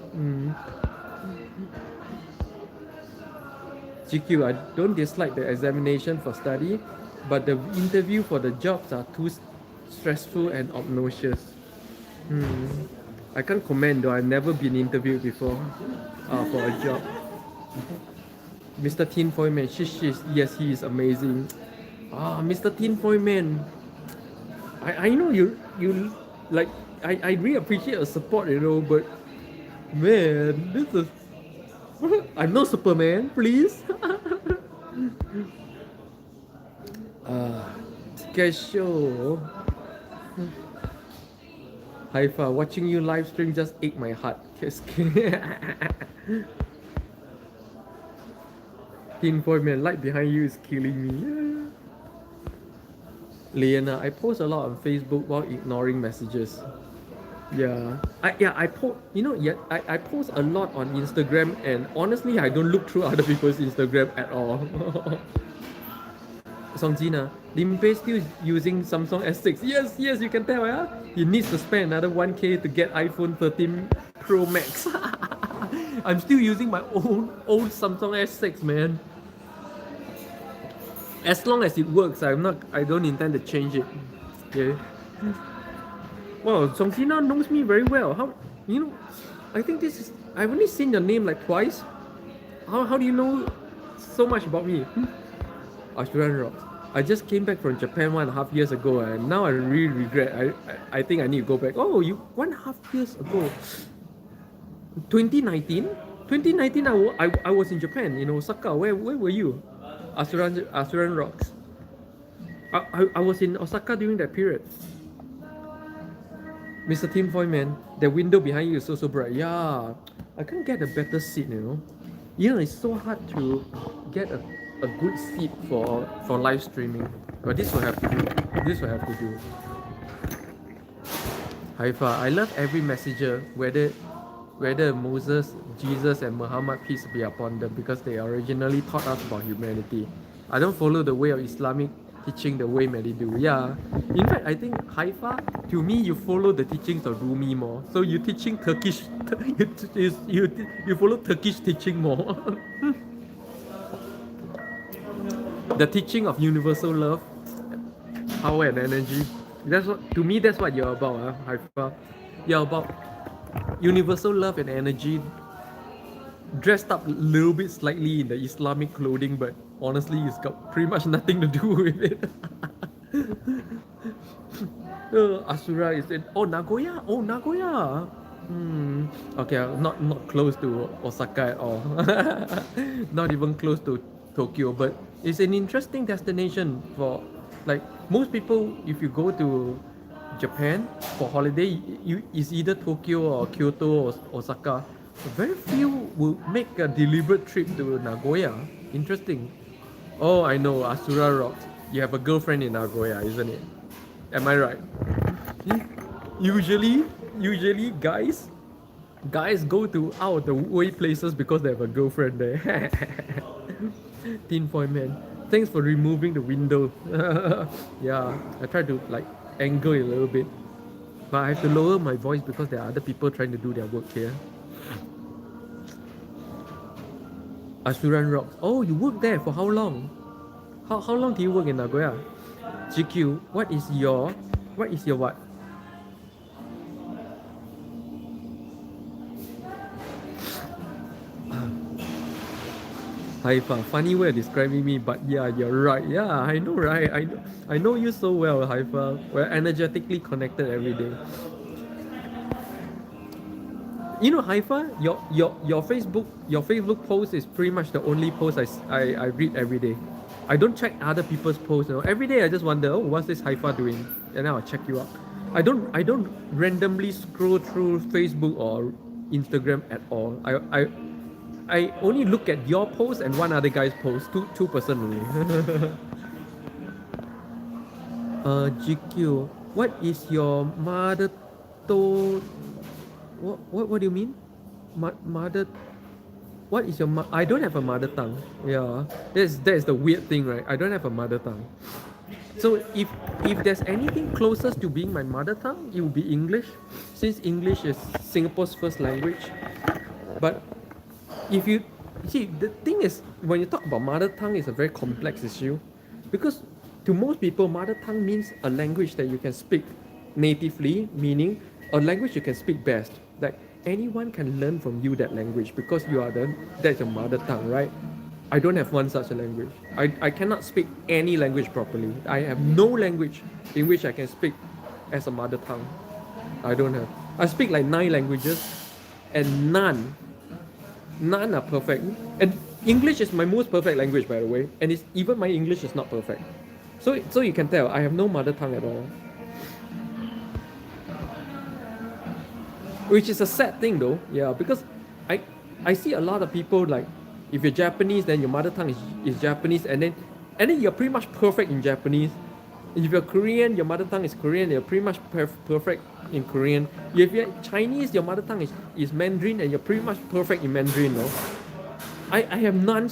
GQ, I don't dislike the examination for study, but the interview for the jobs are too stressful and obnoxious. I can't comment though, I've never been interviewed before for a job. Mr. Tinfoil Man, yes, he is amazing. Mr. Tinfoil Man, I know you like, I really appreciate your support, but man, this is I'm not Superman, please. Show. Haifa, watching you live stream just ate my heart. Tinfoil Man, light behind you is killing me. Liana, I post a lot on Facebook while ignoring messages. I post, I post a lot on Instagram, and honestly, I don't look through other people's Instagram at all. Songjina, Limpeh still using Samsung S6. Yes, you can tell, yeah? He needs to spend another 1K to get iPhone 13 Pro Max. I'm still using my old Samsung S6, man. As long as it works, I don't intend to change it. Okay. Wow, Songjina knows me very well. How, I think I've only seen your name like twice. How do you know so much about me? Ashuran Rocks. I just came back from Japan 1.5 years ago, and now I really regret. I think I need to go back. Oh, 1.5 years ago. 2019? 2019 I was in Japan, in Osaka. Where were you? Ashuran Rocks. I was in Osaka during that period. Mr. Tinfoil Man, the window behind you is so bright. Yeah, I can't get a better seat, it's so hard to get a good seat for live streaming. But this will have to do. Haifa, I love every messenger, whether Moses, Jesus, and Muhammad, peace be upon them, because they originally taught us about humanity. I don't follow the way of Islamic teaching the way many do. Yeah. In fact, I think Haifa, to me, you follow the teachings of Rumi more. So you're teaching Turkish, you follow Turkish teaching more. The teaching of universal love, power and energy. That's what, to me, that's what you're about, Haifa. You're about universal love and energy, dressed up a little bit slightly in the Islamic clothing, but honestly, it's got pretty much nothing to do with it. Asura is in. Oh, Nagoya. Oh, Nagoya. Okay, not close to Osaka at all. Not even close to Tokyo, but it's an interesting destination for, like, most people. If you go to Japan for holiday, it's either Tokyo or Kyoto or Osaka. Very few will make a deliberate trip to Nagoya. Interesting. Oh, I know, Asura rocks. You have a girlfriend in Nagoya, isn't it? Am I right? Usually guys go to out of the way places because they have a girlfriend there. Tinfoil man, thanks for removing the window. Yeah, I tried to like angle it a little bit, but I have to lower my voice because there are other people trying to do their work here. Asuran Rocks. Oh, you work there for how long? How long do you work in Nagoya? GQ, what is your what? Haifa, funny way of describing me, but yeah, you're right. Yeah, I know, right? I know you so well, Haifa. We're energetically connected every day. You know, Haifa, your Facebook post is pretty much the only post I read every day. I don't check other people's posts. You know, every day I just wonder, oh, what's this Haifa doing? And then I'll check you up. I don't randomly scroll through Facebook or Instagram at all. I only look at your post and one other guy's post, two person only. GQ, what is your mother to? What do you mean? Mother? What is your I don't have a mother tongue. Yeah, that's the weird thing, right? I don't have a mother tongue. So if there's anything closest to being my mother tongue, it will be English, since English is Singapore's first language. But if you see, the thing is, when you talk about mother tongue, it's a very complex issue, because to most people, mother tongue means a language that you can speak natively, meaning a language you can speak best. Like anyone can learn from you that language because that's your mother tongue, right? I don't have one such a language. I cannot speak any language properly. I have no language in which I can speak as a mother tongue. I don't have. I speak like 9 languages, and none are perfect. And English is my most perfect language, by the way. And even my English is not perfect. So you can tell I have no mother tongue at all. Which is a sad thing though, yeah, because I see a lot of people, like, if you're Japanese, then your mother tongue is Japanese, and then you're pretty much perfect in Japanese. If you're Korean, your mother tongue is Korean, you're pretty much perfect in Korean. If you're Chinese, your mother tongue is Mandarin, and you're pretty much perfect in Mandarin, no? I have no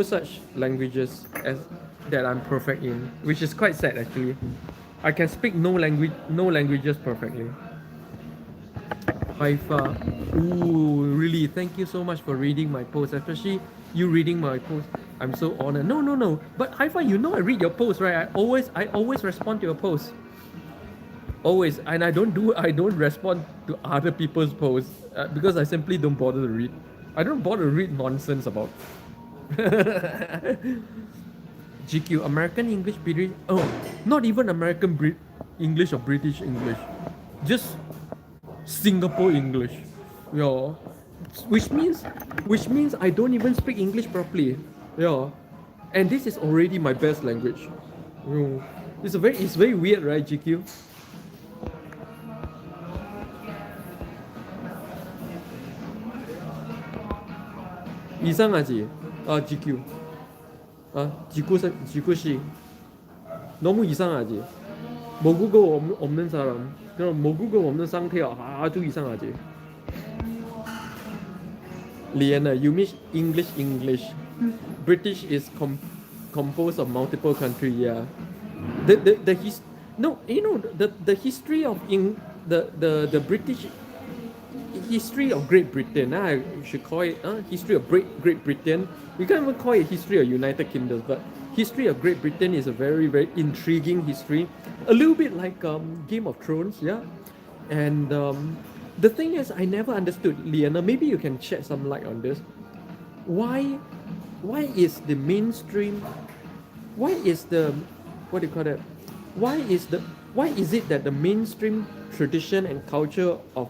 such languages as that I'm perfect in, which is quite sad actually. I can speak no languages perfectly. Haifa, ooh, really, thank you so much for reading my post, especially you reading my post. I'm so honored. No. But Haifa, you know I read your post, right? I always respond to your posts. Always, and I don't respond to other people's posts because I simply don't bother to read. I don't bother to read nonsense about. GQ, American English, British. Oh, not even American English or British English, just Singapore English. Yeah, which means I don't even speak English properly. Yeah, and this is already my best language. It's very weird, right, GQ? 이상하지? GQ. GQ 너무 이상하지? 모국어 없는 사람, 그럼 모국어 없는 상태야 아주 이상하지? Liana, you mean English. British is composed of multiple countries, yeah. The history of the British history of Great Britain. I should call it history of Great Britain. We can't even call it history of United Kingdom, but history of Great Britain is a very, very intriguing history. A little bit like Game of Thrones, yeah. And the thing is, I never understood, Liana. Maybe you can shed some light on this. Why, why is the mainstream? Why is the what do you call that? Why is the why is it that the mainstream tradition and culture of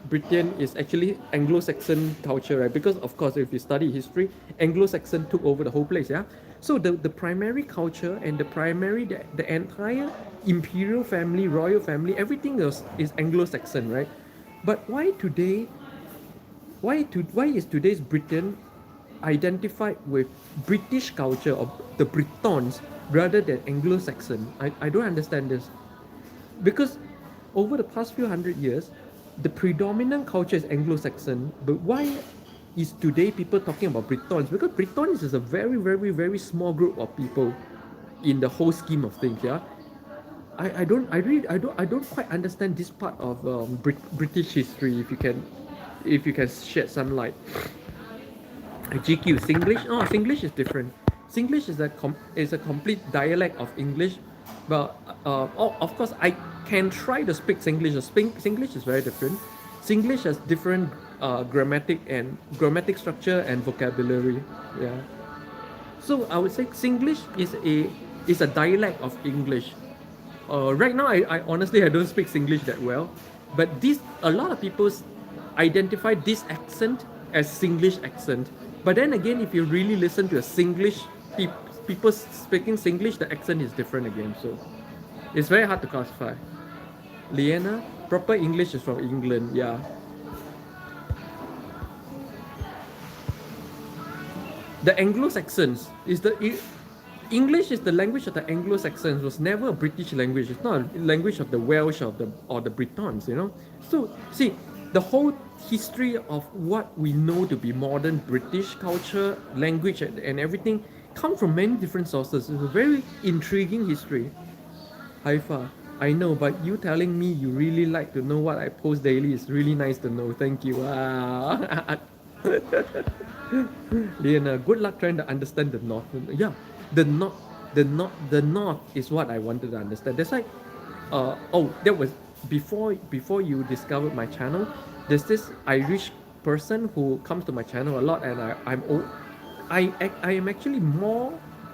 Britain is actually Anglo-Saxon culture, right? Because of course, if you study history, Anglo-Saxon took over the whole place, yeah. So the primary culture and the entire imperial family, royal family, everything else is Anglo-Saxon, right? But why today? Why is today's Britain identified with British culture of the Britons rather than Anglo-Saxon? I don't understand this. Because over the past few hundred years, the predominant culture is Anglo-Saxon, but why is today people talking about Britons? Because Britons is a very, very, very small group of people in the whole scheme of things, yeah. I don't quite understand this part of British history. If you can shed some light. GQ Singlish. Oh, Singlish is different. Singlish is a complete dialect of English, but of course I can try to speak Singlish. Singlish is very different. Singlish has different grammatic structure and vocabulary. Yeah. So I would say Singlish is a dialect of English. Right now, I honestly I don't speak Singlish that well, but a lot of people identify this accent as Singlish accent. But then again, if you really listen to a Singlish people speaking Singlish, the accent is different again. So it's very hard to classify. Liana, proper English is from England. Yeah. The Anglo-Saxons English is the language of the Anglo-Saxons. Was never a British language. It's not a language of the Welsh or the Britons. You know. So see, the whole history of what we know to be modern British culture, language, and everything come from many different sources. It's a very intriguing history. Haifa, I know, but you telling me you really like to know what I post daily is really nice to know. Thank you. Liana, good luck trying to understand the North. Yeah, the North is what I wanted to understand. That's like, that was before you discovered my channel. There's this Irish person who comes to my channel a lot, and I am actually more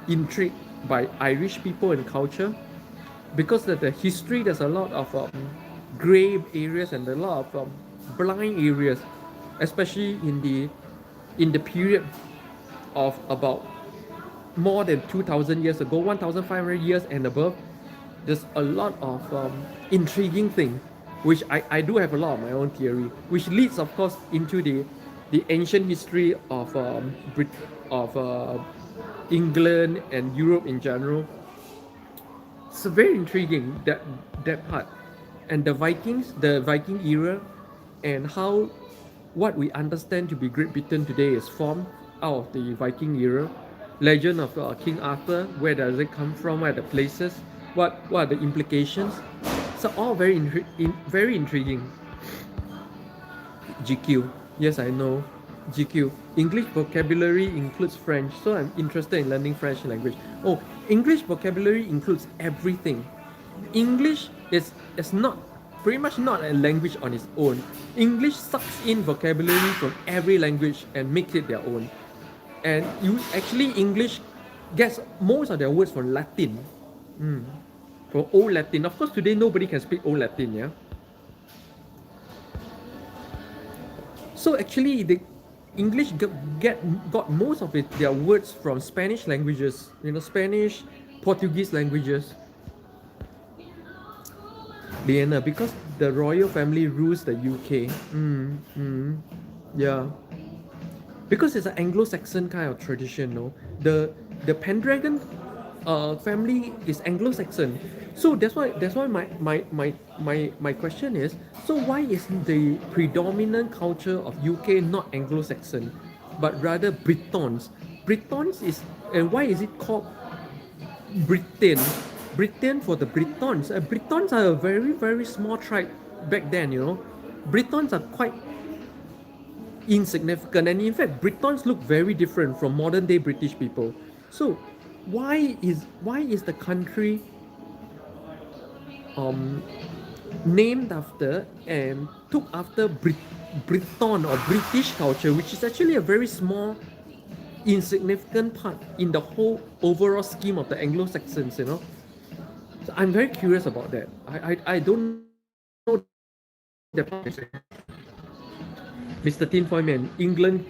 intrigued by Irish people and culture because of the history. There's a lot of grave areas and a lot of blind areas, especially in the period of about more than 2,000 years ago, 1,500 years and above. There's a lot of intriguing things, which I do have a lot of my own theory, which leads, of course, into the ancient history of England and Europe in general. It's very intriguing, that part, and the Viking era, and how what we understand to be Great Britain today is formed out of the Viking era. Legend of King Arthur, where does it come from? Where are the places? What are the implications? So all very intriguing. GQ, yes, I know. GQ, English vocabulary includes French, so I'm interested in learning French language. Oh, English vocabulary includes everything. English is not pretty much not a language on its own. English sucks in vocabulary from every language and makes it their own. And English gets most of their words from Latin. From Old Latin. Of course, today nobody can speak Old Latin, yeah? So actually, the English got most of their words from Spanish languages, Spanish, Portuguese languages. Liana, because the royal family rules the UK. Yeah. Because it's an Anglo-Saxon kind of tradition, no? The Pendragon family is Anglo-Saxon. So that's why my question is, so why is the predominant culture of UK not Anglo-Saxon, but rather Britons? Britons is, and why is it called Britain? Britain for the Britons. Britons are a very, very small tribe back then, Britons are quite insignificant, and in fact Britons look very different from modern day British people. So why is the country named after and took after Briton or British culture, which is actually a very small, insignificant part in the whole overall scheme of the Anglo-Saxons, you know. So I'm very curious about that. I don't know the Mr. Tinfoil Man, England